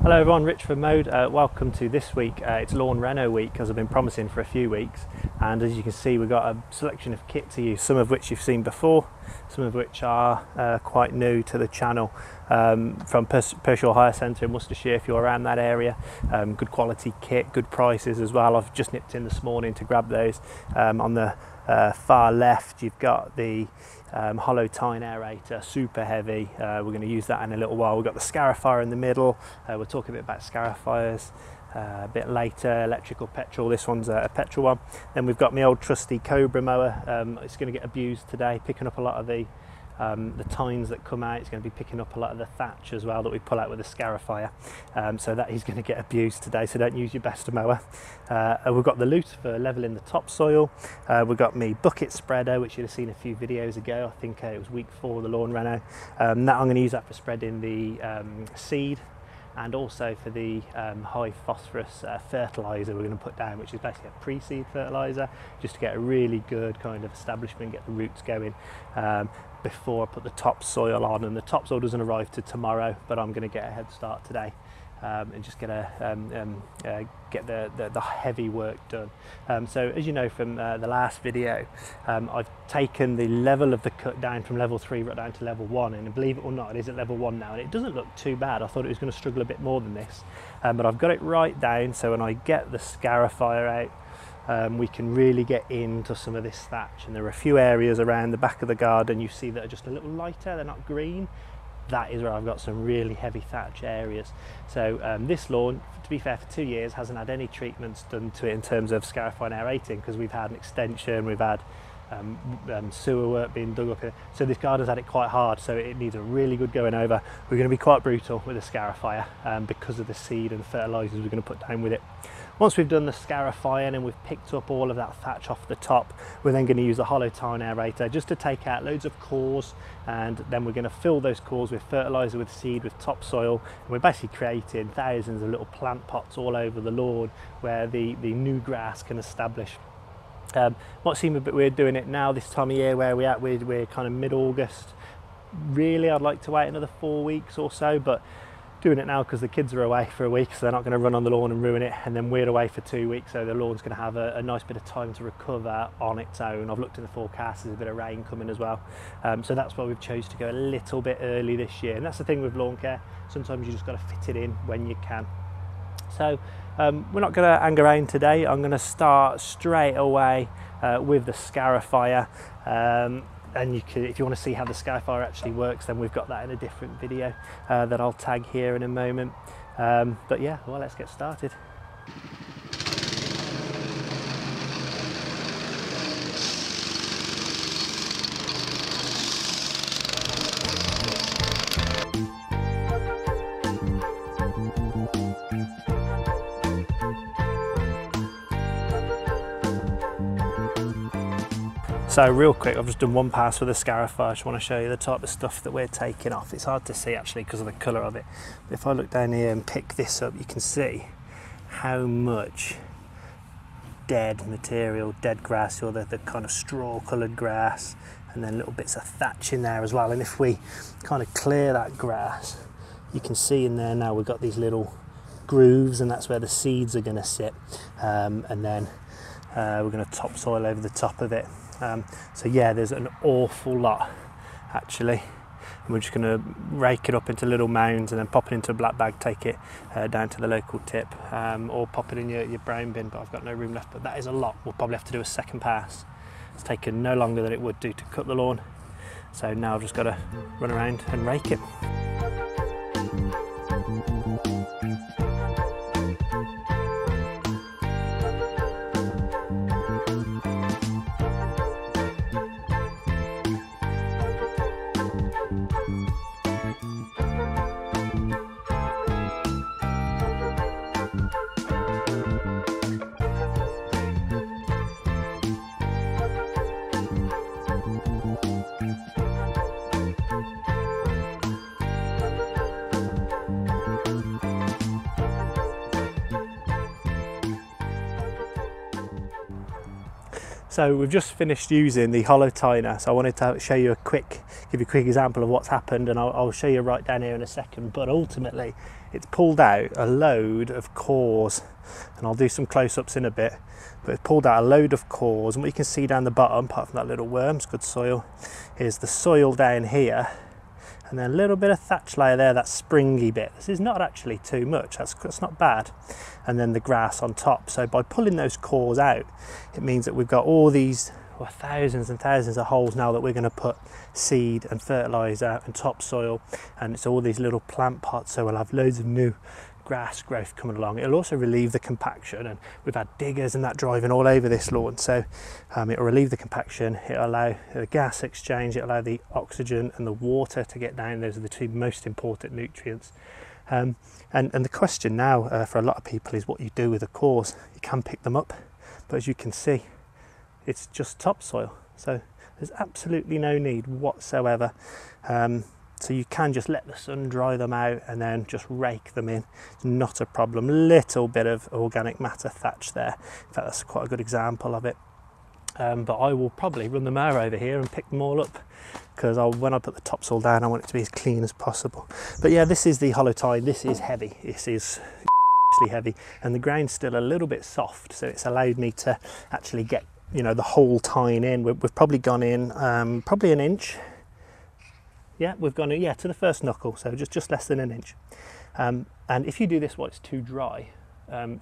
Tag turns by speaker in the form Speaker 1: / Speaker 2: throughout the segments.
Speaker 1: Hello everyone, Rich from Mowd. Welcome to this week. It's Lawn Reno week, as I've been promising for a few weeks, and as you can see we've got a selection of kit to use, some of which you've seen before, some of which are quite new to the channel, from Pershore Hire Centre in Worcestershire if you're around that area. Good quality kit, good prices as well. I've just nipped in this morning to grab those. On the far left you've got the hollow tine aerator, super heavy. We're going to use that in a little while. We've got the scarifier in the middle. We'll talk a bit about scarifiers a bit later. Electrical, petrol. This one's a petrol one. Then we've got my old trusty Cobra mower. It's going to get abused today, picking up a lot of the tines that come out. It's going to be picking up a lot of the thatch as well that we pull out with the scarifier, so that is going to get abused today, so don't use your best mower. We've got the lute for levelling the topsoil. We've got me bucket spreader, which you'd have seen a few videos ago. I think it was week 4 of the lawn reno. That I'm going to use that for spreading the seed, and also for the high phosphorus fertiliser we're going to put down, which is basically a pre-seed fertiliser, just to get a really good kind of establishment, get the roots going before I put the topsoil on. And the topsoil doesn't arrive till tomorrow, but I'm going to get a head start today and just get the heavy work done. So as you know from the last video, I've taken the level of the cut down from level 3 right down to level 1, and believe it or not, it is at level 1 now, and it doesn't look too bad. I thought it was going to struggle a bit more than this, but I've got it right down, so when I get the scarifier out, we can really get into some of this thatch. And there are a few areas around the back of the garden you see that are just a little lighter, they're not green. That is where I've got some really heavy thatch areas. So this lawn, to be fair, for 2 years hasn't had any treatments done to it in terms of scarifying aerating, because we've had an extension, we've had sewer work being dug up here. So this garden's had it quite hard, so it needs a really good going over. We're going to be quite brutal with the scarifier because of the seed and fertilisers we're going to put down with it. Once we've done the scarifying and we've picked up all of that thatch off the top, we're then going to use the hollow tine aerator just to take out loads of cores, and then we're going to fill those cores with fertiliser, with seed, with topsoil, and we're basically creating thousands of little plant pots all over the lawn where the new grass can establish. Might seem a bit weird doing it now this time of year where we're kind of mid-August. Really I'd like to wait another 4 weeks or so, but doing it now because the kids are away for a week, so they're not going to run on the lawn and ruin it, and then we're away for 2 weeks, so the lawn's going to have a nice bit of time to recover on its own. I've looked in the forecast, there's a bit of rain coming as well, so that's why we've chose to go a little bit early this year. And that's the thing with lawn care, sometimes you just got to fit it in when you can. So we're not going to hang around today. I'm going to start straight away with the scarifier, and you can, if you want to see how the scarifier actually works, then we've got that in a different video that I'll tag here in a moment. But yeah, well, let's get started. So real quick, I've just done one pass with the scarifier. I just want to show you the type of stuff that we're taking off. It's hard to see actually because of the colour of it. But if I look down here and pick this up, you can see how much dead material, dead grass, or the kind of straw coloured grass, and then little bits of thatch in there as well. And if we kind of clear that grass, you can see in there now we've got these little grooves, and that's where the seeds are going to sit. And then we're going to topsoil over the top of it. So yeah, there's an awful lot actually, and we're just going to rake it up into little mounds and then pop it into a black bag, take it down to the local tip, or pop it in your brown bin, but I've got no room left. But that is a lot. We'll probably have to do a second pass. It's taken no longer than it would do to cut the lawn, so now I've just got to run around and rake it. So we've just finished using the hollow tiner, so I wanted to show you give you a quick example of what's happened, and I'll show you right down here in a second. But ultimately it's pulled out a load of cores, and I'll do some close-ups in a bit, but it's pulled out a load of cores, and what you can see down the bottom, apart from that little worm, it's good soil, is the soil down here, and then a little bit of thatch layer there, that springy bit. This is not actually too much, that's not bad. And then the grass on top. So by pulling those cores out, it means that we've got all these thousands and thousands of holes now that we're going to put seed and fertiliser and topsoil, and it's all these little plant pots, so we'll have loads of new grass growth coming along. It'll also relieve the compaction, and we've had diggers and that driving all over this lawn, so it'll relieve the compaction, it'll allow the gas exchange, it'll allow the oxygen and the water to get down. Those are the two most important nutrients. And the question now for a lot of people is what you do with the cores. You can pick them up, but as you can see, it's just topsoil, so there's absolutely no need whatsoever. So you can just let the sun dry them out and then just rake them in. It's not a problem. Little bit of organic matter thatch there. In fact, that's quite a good example of it. But I will probably run the mower over here and pick them all up, because when I put the topsoil down, I want it to be as clean as possible. But yeah, this is the hollow tine. This is heavy. This is heavy, and the ground's still a little bit soft, so it's allowed me to actually get, you know, the whole tine in. We've probably gone in probably an inch. Yeah, we've gone in, to the first knuckle, so just less than an inch. And if you do this while it's too dry,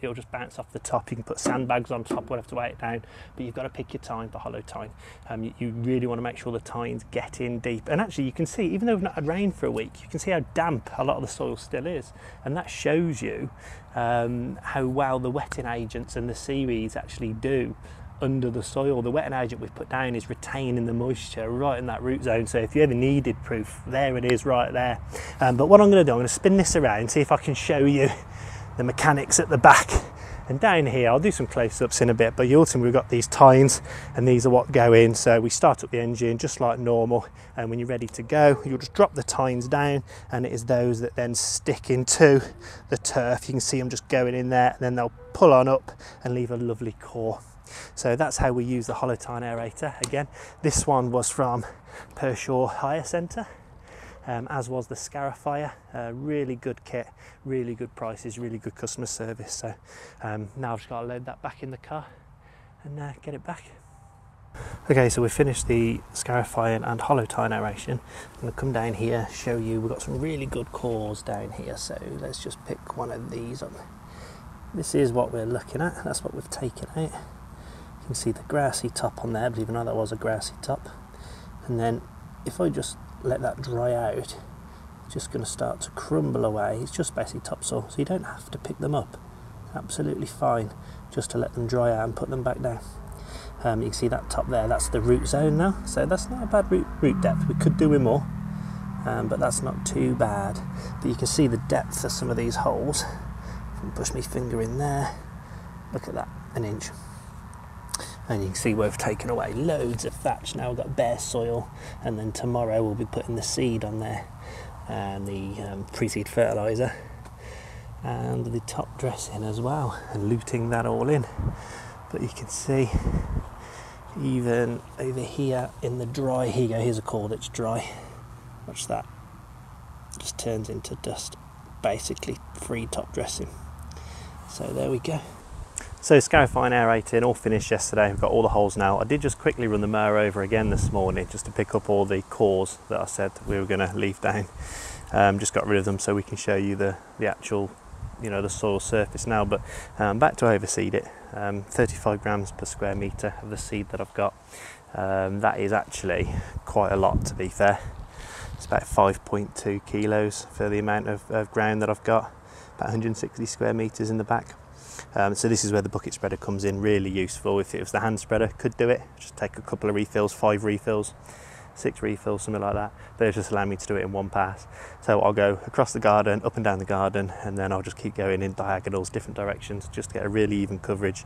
Speaker 1: it'll just bounce off the top. You can put sandbags on top, we'll have to weigh it down, but you've got to pick your tine for hollow tine. You really want to make sure the tines get in deep. And actually you can see, even though we've not had rain for a week, you can see how damp a lot of the soil still is. And that shows you how well the wetting agents and the seaweeds actually do under the soil. The wetting agent we've put down is retaining the moisture right in that root zone, so if you ever needed proof, there it is right there. But what I'm going to do, I'm going to spin this around, see if I can show you the mechanics at the back. And down here, I'll do some close-ups in a bit, but ultimately we've got these tines, and these are what go in. So we start up the engine just like normal, and when you're ready to go, you'll just drop the tines down, and it is those that then stick into the turf. You can see them just going in there, and then they'll pull on up and leave a lovely core. So that's how we use the hollow tine aerator. Again, this one was from Pershore Hire Centre, as was the scarifier. Really good kit, really good prices, really good customer service. So now I've just got to load that back in the car and get it back. Okay, so we've finished the scarifying and hollow tine aeration. I'm going to come down here, show you, we've got some really good cores down here, so let's just pick one of these up. This is what we're looking at, that's what we've taken out. You can see the grassy top on there, believe it or not, that was a grassy top. And then if I just let that dry out, it's just going to start to crumble away. It's just basically topsoil, so you don't have to pick them up. Absolutely fine just to let them dry out and put them back down. You can see that top there, that's the root zone now, so that's not a bad root depth. We could do with more, but that's not too bad. But you can see the depth of some of these holes. If I push my finger in there, look at that, an inch. And you can see we've taken away loads of thatch. Now we've got bare soil, and then tomorrow we'll be putting the seed on there, and the pre-seed fertiliser, and the top dressing as well, and luting that all in. But you can see even over here in the dry, here you go, here's a core that's dry. Watch that, just turns into dust, basically free top dressing. So there we go. So scarifying, aerating, all finished yesterday. We've got all the holes now. I did just quickly run the mower over again this morning just to pick up all the cores that I said we were going to leave down. Just got rid of them so we can show you the actual, you know, the soil surface now. But back to overseed it. 35 grams per square metre of the seed that I've got. That is actually quite a lot, to be fair. It's about 5.2 kilos for the amount of ground that I've got. About 160 square metres in the back. So this is where the bucket spreader comes in, really useful. If it was the hand spreader, could do it. Just take a couple of refills, 5 refills, 6 refills, something like that. They just allow me to do it in one pass. So I'll go across the garden, up and down the garden, and then I'll just keep going in diagonals, different directions, just to get a really even coverage.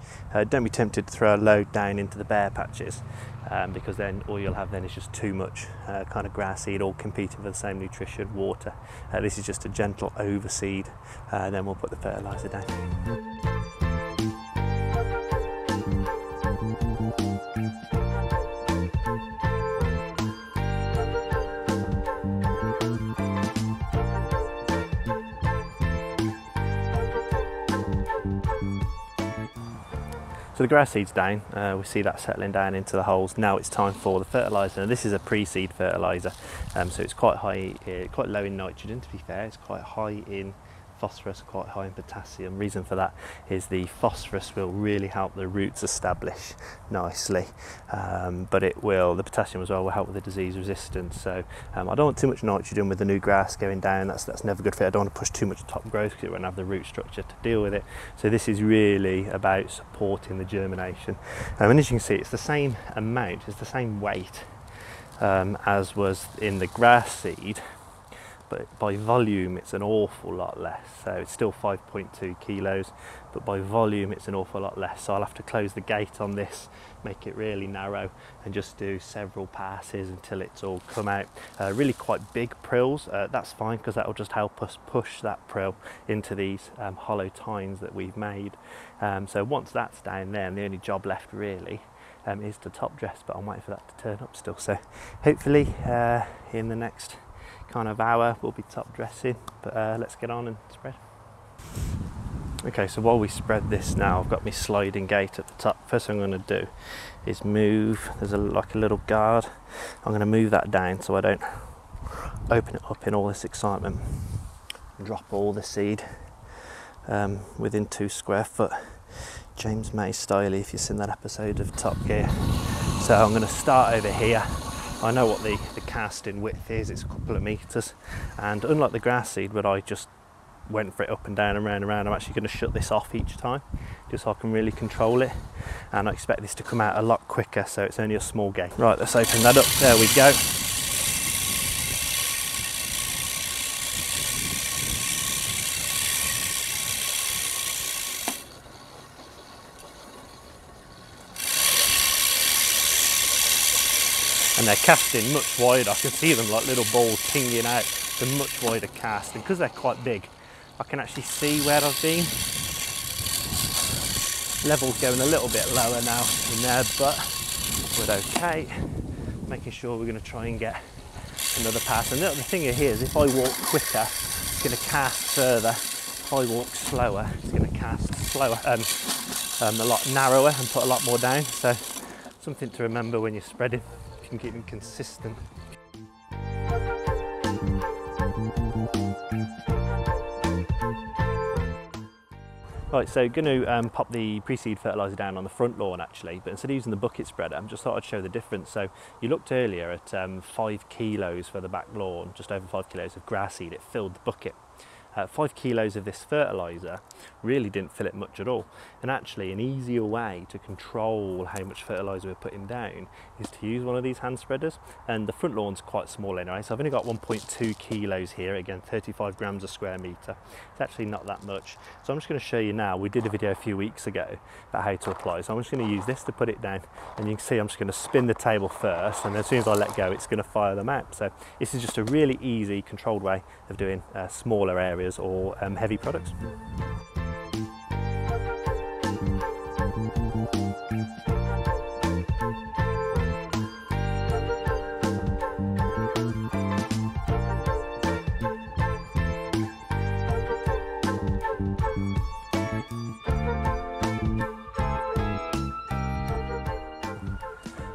Speaker 1: Don't be tempted to throw a load down into the bare patches, because then all you'll have then is just too much kind of grass seed, all competing for the same nutrition, water. This is just a gentle overseed, and then we'll put the fertiliser down. So the grass seed's down, we see that settling down into the holes. Now it's time for the fertiliser. This is a pre-seed fertiliser, so it's quite high, quite low in nitrogen to be fair. It's quite high in phosphorus, quite high in potassium. Reason for that is the phosphorus will really help the roots establish nicely, but the potassium as well will help with the disease resistance. So I don't want too much nitrogen with the new grass going down. That's never good for it. I don't want to push too much top growth because it won't have the root structure to deal with it. So this is really about supporting the germination. And as you can see, it's the same amount, it's the same weight as was in the grass seed, but by volume it's an awful lot less. So it's still 5.2 kilos, but by volume it's an awful lot less. So I'll have to close the gate on this, make it really narrow, and just do several passes until it's all come out. Really quite big prills, that's fine because that will just help us push that prill into these hollow tines that we've made. So once that's down there, and the only job left really is to top dress, but I'm waiting for that to turn up still. So hopefully in the next kind of hour we'll be top dressing, but let's get on and spread. Okay, so while we spread this now, I've got my sliding gate at the top. First thing I'm going to do is move, there's like a little guard, I'm going to move that down so I don't open it up in all this excitement and drop all the seed within 2 square foot, James May style, if you've seen that episode of Top Gear. So I'm going to start over here. I know what the casting width is, it's a couple of metres, and unlike the grass seed where I just went for it up and down and round and round, I'm actually going to shut this off each time just so I can really control it, and I expect this to come out a lot quicker, so it's only a small gate. Right, let's open that up, there we go. And they're casting much wider. I can see them like little balls pinging out. They're much wider cast, and because they're quite big, I can actually see where I've been. Level's going a little bit lower now in there, but we're okay. Making sure we're going to try and get another pass. And the thing here is, if I walk quicker, it's going to cast further. If I walk slower, it's going to cast slower and a lot narrower and put a lot more down. So something to remember when you're spreading. Can keep them consistent. Right, so going to pop the pre-seed fertiliser down on the front lawn actually, but instead of using the bucket spreader, I just thought I'd show the difference. So you looked earlier at 5 kilos for the back lawn, just over 5 kilos of grass seed, it filled the bucket. 5 kilos of this fertiliser really didn't fill it much at all, and actually an easier way to control how much fertiliser we're putting down is to use one of these hand spreaders. And the front lawn's quite small anyway, so I've only got 1.2 kilos here, again 35 grams a square metre. It's actually not that much, so I'm just going to show you now. We did a video a few weeks ago about how to apply, so I'm just going to use this to put it down, and you can see I'm just going to spin the table first, and as soon as I let go it's going to fire them out. So this is just a really easy controlled way of doing smaller areas or heavy products.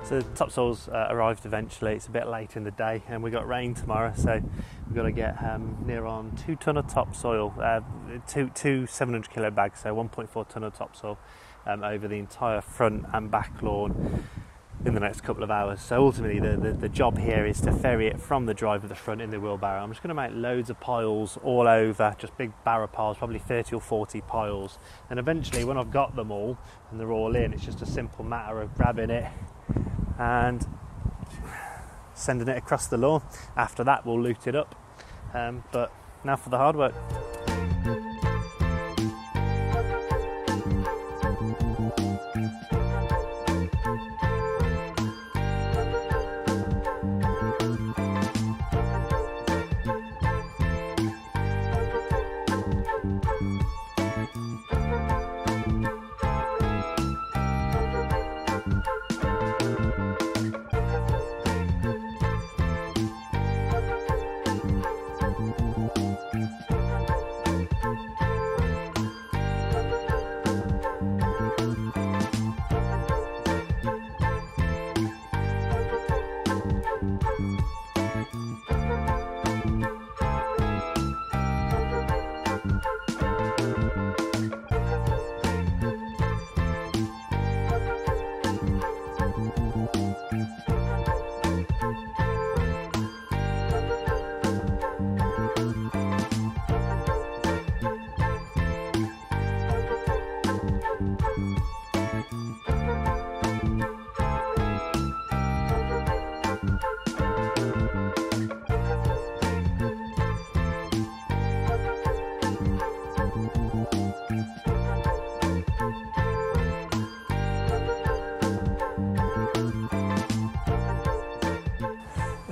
Speaker 1: So the topsoil's arrived eventually. It's a bit late in the day and we got rain tomorrow, so we've got to get near on 2 tonne of topsoil, two 700 kilo bags, so 1.4 tonne of topsoil over the entire front and back lawn in the next couple of hours. So ultimately the job here is to ferry it from the drive of the front in the wheelbarrow. I'm just going to make loads of piles all over, just big barrow piles, probably 30 or 40 piles, and eventually when I've got them all and they're all in, it's just a simple matter of grabbing it and sending it across the lawn. After that we'll loot it up, but now for the hard work.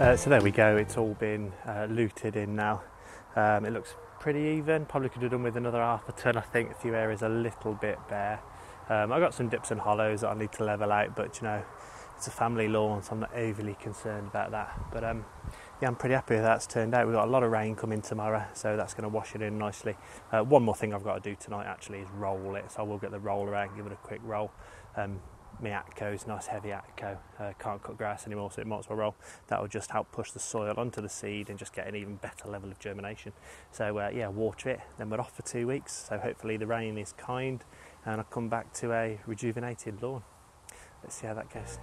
Speaker 1: So there we go, it's all been looted in now. It looks pretty even, probably could have done with another half a ton. I think a few areas a little bit bare. I've got some dips and hollows that I need to level out, but you know, it's a family lawn, so I'm not overly concerned about that. But yeah, I'm pretty happy with how that's turned out. We've got a lot of rain coming tomorrow, so that's going to wash it in nicely. One more thing I've got to do tonight actually is roll it, so I will get the roller out and give it a quick roll. My Atco's nice heavy Atco, can't cut grass anymore, so it might as well roll. That will just help push the soil onto the seed and just get an even better level of germination. So yeah, water it, then we're off for 2 weeks, so hopefully the rain is kind and I'll come back to a rejuvenated lawn. Let's see how that goes.